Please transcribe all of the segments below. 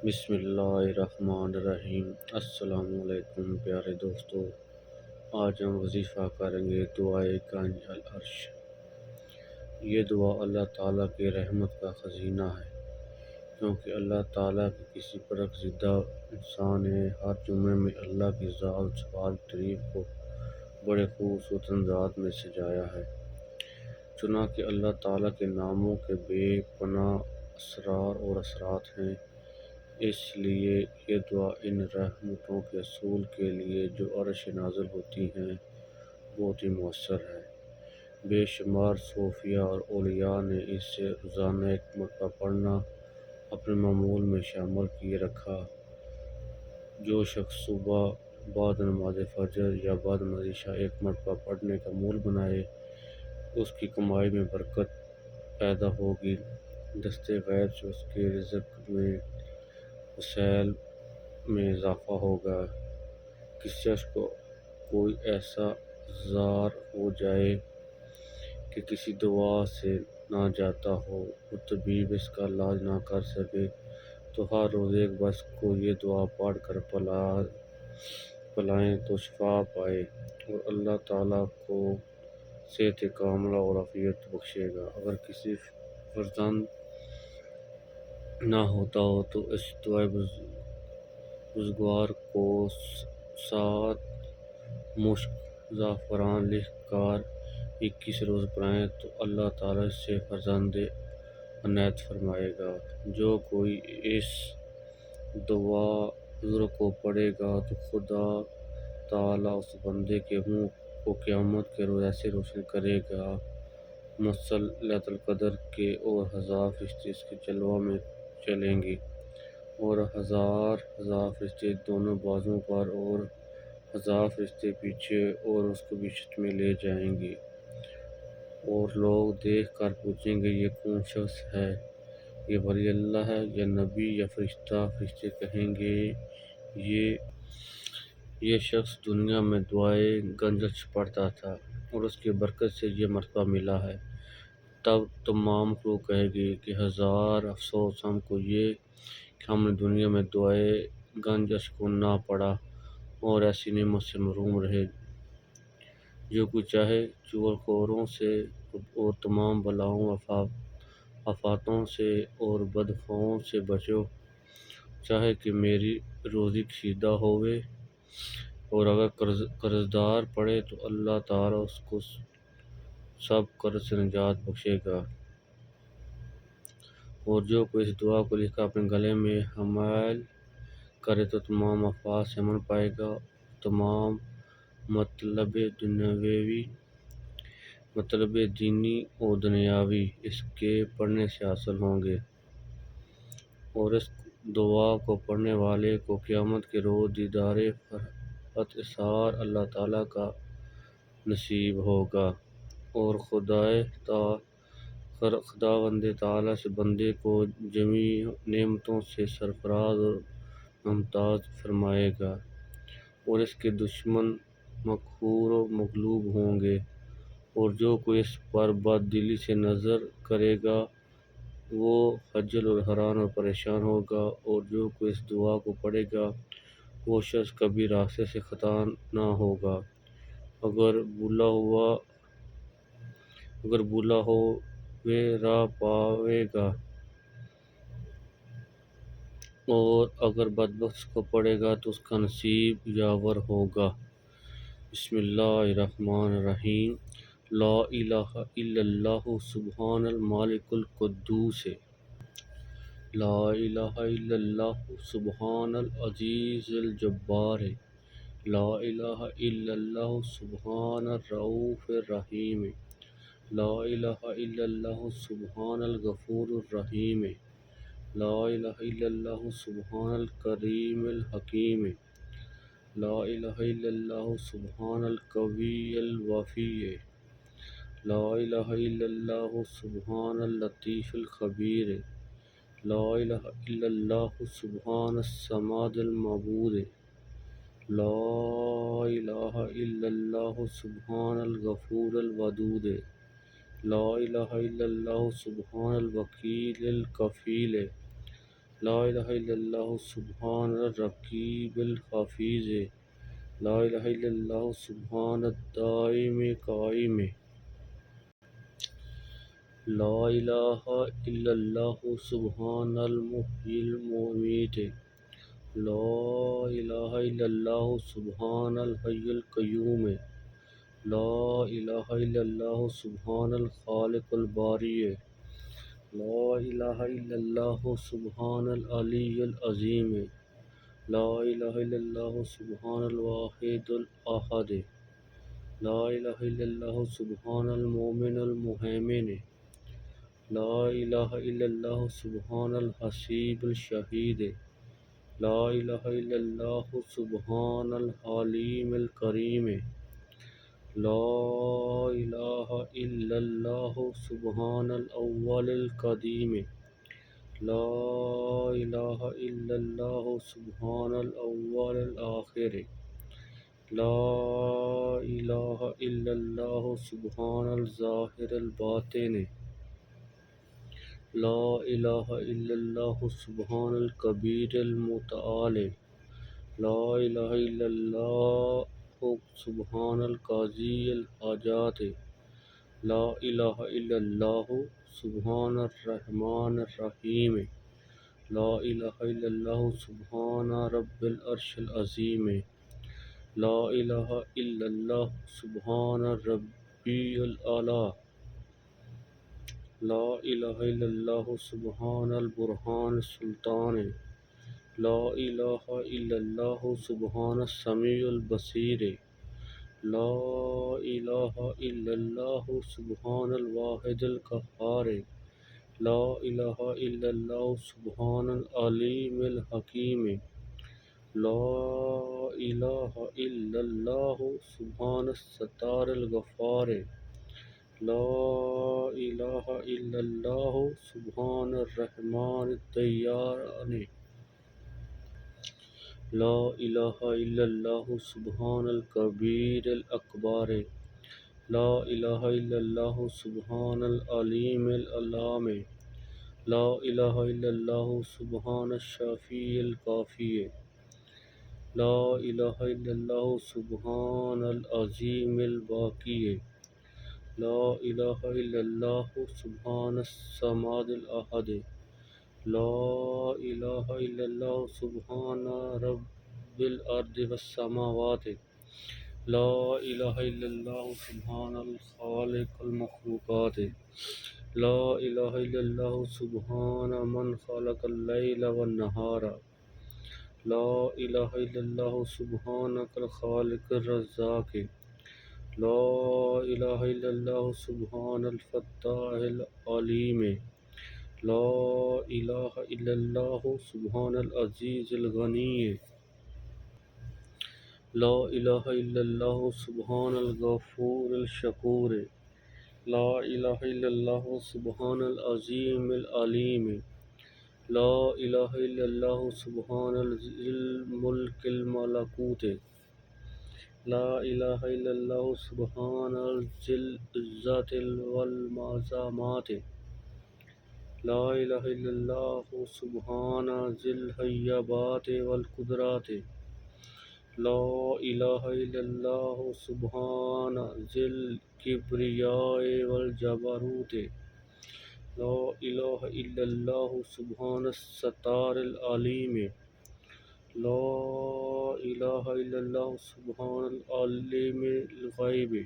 بسم اللہ الرحمن الرحیم۔ السلام علیکم پیارے دوستو، آج ہم وظیفہ کریں گے دعائے گنج العرش۔ یہ دعا اللہ تعالیٰ کی رحمت کا خزینہ ہے، کیونکہ اللہ تعالیٰ کے کسی برگزیدہ انسان نے ہر جمعے میں اللہ کی ذات صفات تعریف کو بڑے خوبصورت انداز میں سجایا ہے۔ چنانکہ اللہ تعالیٰ کے ناموں کے بے پناہ اسرار اور اثرات ہیں، اس لیے یہ دعا ان رحمتوں کے حصول کے لیے جو عرش نازل ہوتی ہیں بہت ہی مؤثر ہے۔ بے شمار صوفیاء اور اولیاء نے اسے روزانہ ایک مرتبہ پڑھنا اپنے معمول میں شامل کیے رکھا۔ جو شخص صبح بعد نماز فجر یا بعد نماز عشاء ایک مرتبہ پڑھنے کا معمول بنائے، اس کی کمائی میں برکت پیدا ہوگی، دست غیب سے اس کے رزق میں وسائل میں اضافہ ہوگا۔ کسی شخص کو کوئی ایسا زار ہو جائے کہ کسی دوا سے نہ جاتا ہو، وہ طبیب اس کا علاج نہ کر سکے، تو ہر روز ایک بس کو یہ دعا پڑھ کر پلائیں تو شفا پائے اور اللہ تعالیٰ کو صحت کاملہ اور عافیت بخشے گا۔ اگر کسی فرزند نہ ہوتا ہو تو اس دعائے بزرگوار کو 7 مشک زعفران لکھ کر 21 روز پڑھائیں تو اللہ تعالیٰ اس سے فرزند عنایت فرمائے گا۔ جو کوئی اس دعا بزرگ کو پڑھے گا تو خدا تعالیٰ اس بندے کے منہ کو قیامت کے روز ایسے روشن کرے گا مثل ليلة القدر کے، اور 1000 فرشتے اس کے جلوہ میں چلیں گے، اور 1000 فرشتے دونوں بازوؤں پر اور 1000 فرشتے پیچھے، اور اس کو بہشت میں لے جائیں گے۔ اور لوگ دیکھ کر پوچھیں گے یہ کون شخص ہے؟ یہ ولی اللہ ہے یا نبی یا فرشتہ؟ فرشتے کہیں گے یہ شخص دنیا میں دعائے گنج العرش پڑھتا تھا اور اس کی برکت سے یہ مرتبہ ملا ہے۔ تب تمام مخلوق کہے گی کہ 1000 افسوس ہم کو یہ کہ ہم نے دنیا میں دعائے گنج العرش کو نہ پڑھا اور ایسی نعمت سے محروم رہے۔ جو کوئی چاہے چغل خوروں سے اور تمام بلاؤں آفاتوں سے اور بدخواہوں سے بچو، چاہے کہ میری روزی کشیدہ ہوئے، اور اگر قرضدار پڑے تو اللہ تعالیٰ اس کو سب قرض سے نجات بخشے گا۔ اور جو کوئی اس دعا کو لکھ کر اپنے گلے میں حمل کرے تو تمام آفات سے امن پائے گا، تمام مطلب دینی و دنیاوی اس کے پڑھنے سے حاصل ہوں گے، اور اس دعا کو پڑھنے والے کو قیامت کے روز دیدار فرحت اظہار اللہ تعالیٰ کا نصیب ہوگا، اور خداوند تعالیٰ سے بندے کو جمیع نعمتوں سے سرفراز اور ممتاز فرمائے گا، اور اس کے دشمن مقہور و مغلوب ہوں گے۔ اور جو کوئی اس پر بد دلی سے نظر کرے گا وہ خجل اور حیران اور پریشان ہوگا، اور جو کوئی اس دعا کو پڑھے گا وہ شخص کبھی راستے سے خطا نہ ہوگا، اگر بھولا ہوئے راہ پاوے گا، اور اگر بدبخت اس کو پڑھے گا تو اس کا نصیب یاور ہوگا۔ بسم اللہ الرحمن الرحیم۔ لا الہ الا اللہ سبحان الملک القدوس، لا الہ الا اللہ سبحان العزیز الجبار، لا الہ الا اللہ سبحان الرؤوف الرحیم، لا الہ الا اللہ سبحان الغفور الرحیم، لا الہ الا اللہ سبحان الکریم الحکیم، لا الہ الا اللہ سبحان القوی الوفی، لا الہ الا اللہ سبحان اللطیف الخبیر، لا الہ الا اللہ سبحان الصمد المعبود، لا الہ الا اللہ سبحان الغفور الودود، لا الہ الا اللہ سبحان الوکیل الکفیل، لا الہ الا اللہ سبحان الرقیب الحفیظ، لا الہ الا اللہ سبحان الدائم قائم، لا الہ الا اللہ سبحان المحیی الممیت، لا الہ الا اللہ سبحان الحی القیوم، لا الہ الا اللہ سبحان الخالق الباری، لا الہ الا اللہ سبحان العلی العظیم، لا الہ الا اللہ سبحان الواحد الاحد، لا الہ الا اللہ سبحان المومن المہیمن، لا الہ الا اللہ سبحان الحسیب الشہید، لا الہ الا اللہ سبحان الحلیم الکریم، لا الہ الا اللہ سبحان الاول القدیم، لا الہ الا اللہ سبحان الاول الآخر، لا الہ الا اللہ سبحان الظاہر الباطن، لا الہ الا اللہ سبحان الکبیر المتعال، لا الہ الا اللہ سبحان القاضی الحاجات، لا الہ الا اللہ سبحان الرحمن الرحیم، لا الہ الا اللہ سبحان رب العرش العظیم، لا الہ الا اللہ سبحان ربی الاعلی، لا الہ الا اللہ سبحان البرہان السلطان، لا الہ الا اللہ سبحان السمیع البصیر، لا الہ الا اللہ سبحان الواحد القہار، لا الہ الا اللہ سبحان العلیم الحکیم، لا الہ الا اللہ سبحان الستار الغفار، لا الہ الا اللہ سبحان الرحمن الدیان، لا الہ الا اللہ سبحان الکبیر الاکبر، لا الہ الا اللہ سبحان العلیم العلام، لا الہ الا اللہ سبحان الشافی الکافی، لا الہ الا اللہ سبحان العظیم الباقی، لا الہ الا اللہ سبحان الصمد الاحد، لا الہ الا اللہ سبحان رب الارض والسماوات، لا الہ الا اللہ سبحان الخالق المخلوقات، لا الہ الا اللہ سبحان من خلق اللیل والنہار، لا الہ الا اللہ سبحانک الخالق الرزاق، لا الہ الا اللہ سبحان الفتاح العلیم، لا الہ الا اللہ سبحان العزیز الغنی، لا الہ الا اللہ سبحان الغفور الشکور، لا الہ الا اللہ سبحان العظیم العلیم، لا الہ الا اللہ سبحان ذی الملک الملکوت، لا الہ الا اللہ سبحان ذی العزت والمعظمات، لا الہ الا اللہ سبحان ذی الہیبات والقدرات، لا الہ الا اللہ سبحان ذی الکبریاء والجبروت، لا الہ الا اللہ سبحان الستار العلیم، لا الہ الا اللہ سبحان العالم الغیب،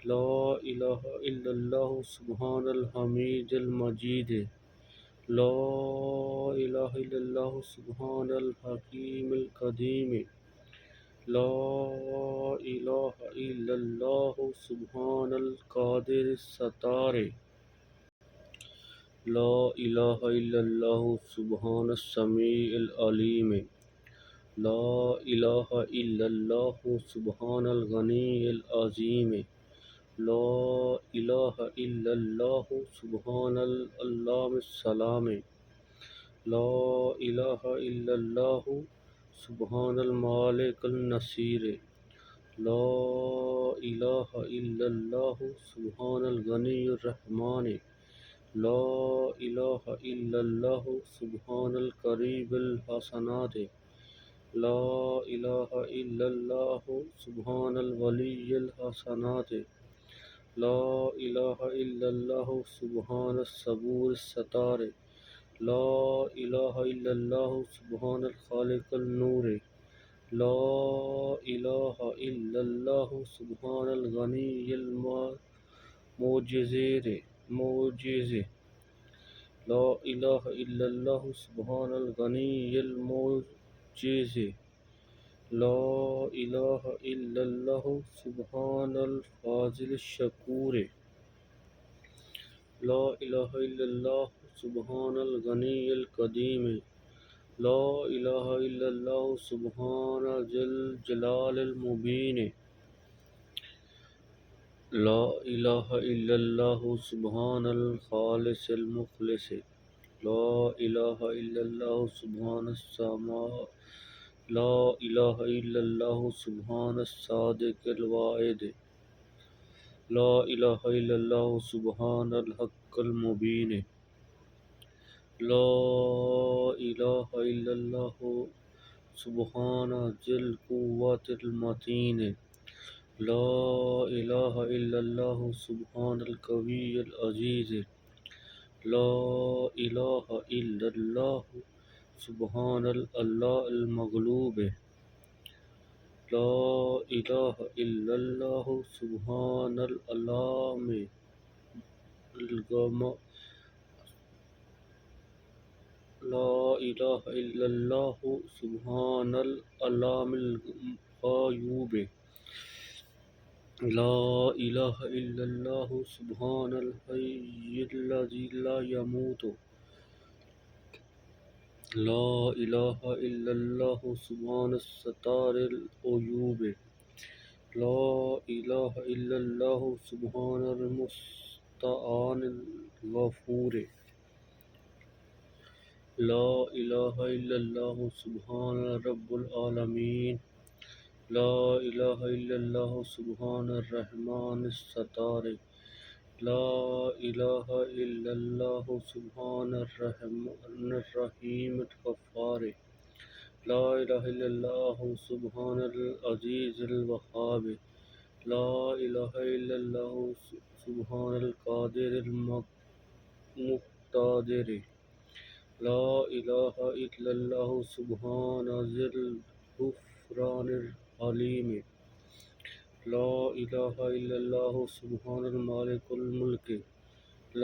لا الہ الا اللہ سبحان الحمید المجید، لا الہ الا اللہ سبحان الحکیم القدیم، لا الہ الا اللہ سبحان القادر الستار، لا الہ الا اللہ سبحان السمیع العلیم، لا الہ الا اللہ سبحان الغنی العظیم، لا الہ الا اللہ سبحان العلام السلام، لا الہ الا اللہ سبحان المالک النصیر، لا الہ الا اللہ سبحان الغنی الرحمن، لا إله إلا الله سبحان القريب الحسنات. لا إله إلا الله سبحان الولي الحسنات. لا إله إلا الله سبحان الصبور الستار. لا إله إلا الله سبحان الخالق النور. لا إله إلا الله سبحان الغني المعجز. لا إله إلا الله سبحان الغني المعجز. لا إله إلا الله سبحان الفاضل الشكور. لا إله إلا الله سبحان الغني القديم. لا إله إلا الله سبحان ذي الجلال المبين. لا إله إلا الله سبحان الخالص المخلص. لا إله إلا الله سبحان السماء. لا إله إلا الله سبحان الصادق الوعد. لا إله إلا الله سبحان الحق المبين. لا إله إلا الله سبحان ذي القوة المتين. لا إله إلا الله سبحان القوي العزيز. لا إله إلا الله سبحان الله المغلوب. لا إله إلا الله سبحان الألام الغم. لا إله إلا الله سبحان الألام الغيوب. لا إله إلا الله سبحان الحي الذي لا يموت. لا إله إلا الله سبحان الستار العيوب. لا إله إلا الله سبحان المستعان الغفور. لا إله إلا الله سبحان رب العالمين. لا إله إلا الله سبحان الرحمن الستار. لا إله إلا الله سبحان الرحيم الغفار. لا إله إلا الله سبحان العزيز الوهاب. لا إله إلا الله سبحان القادر المقتدر. لا إله إلا الله سبحان ذي الغفران الحليم. لا إله إلا الله سبحان المالك الملك.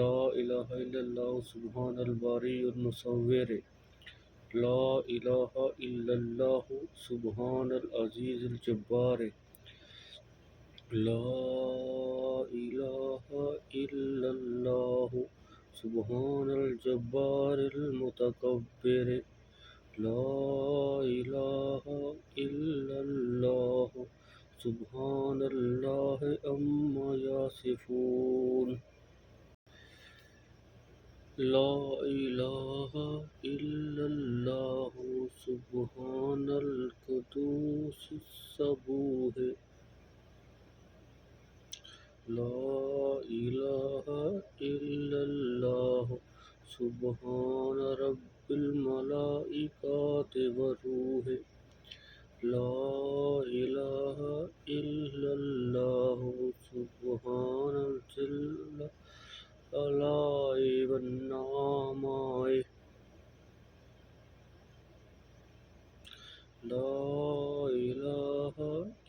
لا إله إلا الله سبحان الباري المصور. لا إله إلا الله سبحان العزيز الجبار. لا إله إلا الله سبحان الجبار المتكبر. لا إله إلا الله سبحان الله عما يصفون. لا إله إلا الله سبحان القدوس السبوح. لا إله إلا الله سبحان رب الملائكة والروح. لا إله إلا الله سبحان ذي الآلاء والنعماء. لا إله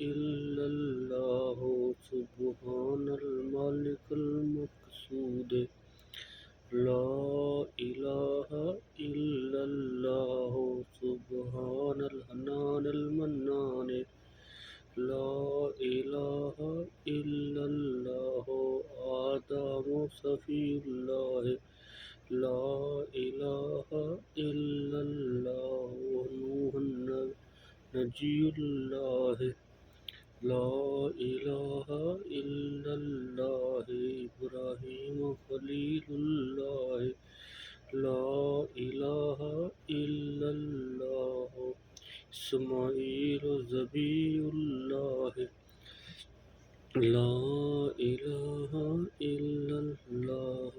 إلا الله سبحان الملك المقصود. لا إله إلا الله سبحان الحنان المنان. لا إله إلا الله آدم صفي الله. لا إله إلا الله نوح نجي الله. لا إله إلا الله إبراهيم خليل الله. لا إله إلا الله إسماعيل ذبي الله. لا إله إلا الله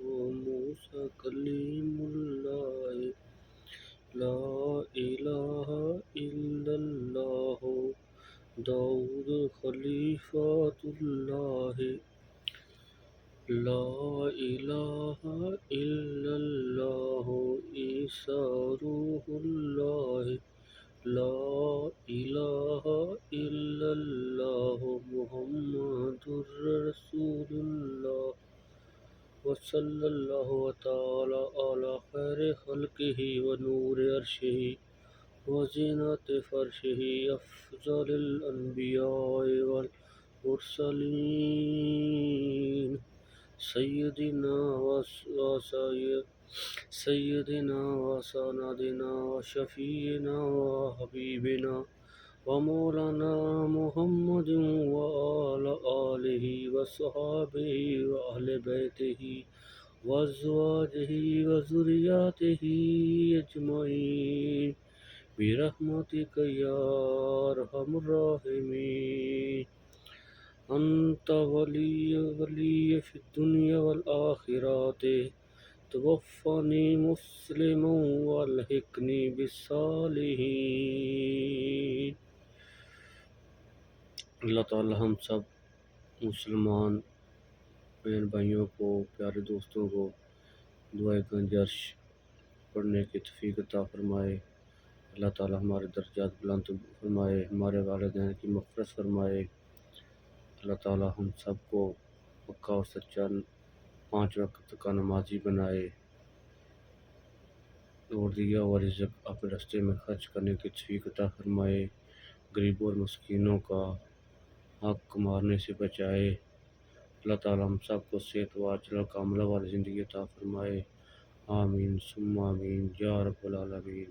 موسى إله إلا الله داود خليفة الله لا إله إلا الله عيسى روح الله لا إله إلا الله محمد رسول الله وصلى الله تعالى على خير خلقه ونور عرشه وزينة فرشه أفضل الأنبياء والمرسلين سيدنا سيدنا وسندنا وشفينا وحبيبنا ومولانا محمد وعلى آله وصحبه وأهل بيته وأزواجه وذرياته أجمعين برحمتك يا أرحم الراحمين أنت ولي في الدنيا والآخرة توفني مسلما والحقني بالصالحين۔ اللہ تعالی ہم سب مسلمان بہن بھائیوں کو، پیارے دوستوں کو دعائے گنج عرش پڑھنے کی توفیق عطا فرمائے۔ اللہ تعالی ہمارے درجات بلند فرمائے، ہمارے والدین کی مغفرت فرمائے۔ اللہ تعالی ہم سب کو پکا اور سچا 5 وقت کا نمازی بنائے اور دیا ہوا رزق اپنے راستے میں خرچ کرنے کی توفیق عطا فرمائے۔ غریبوں اور مسکینوں کا حق مارنے سے بچائے۔ اللہ تعالی ہم سب کو صحت و عاجلہ کاملہ والی زندگی عطا فرمائے۔ آمین ثم آمین یا رب العالمین۔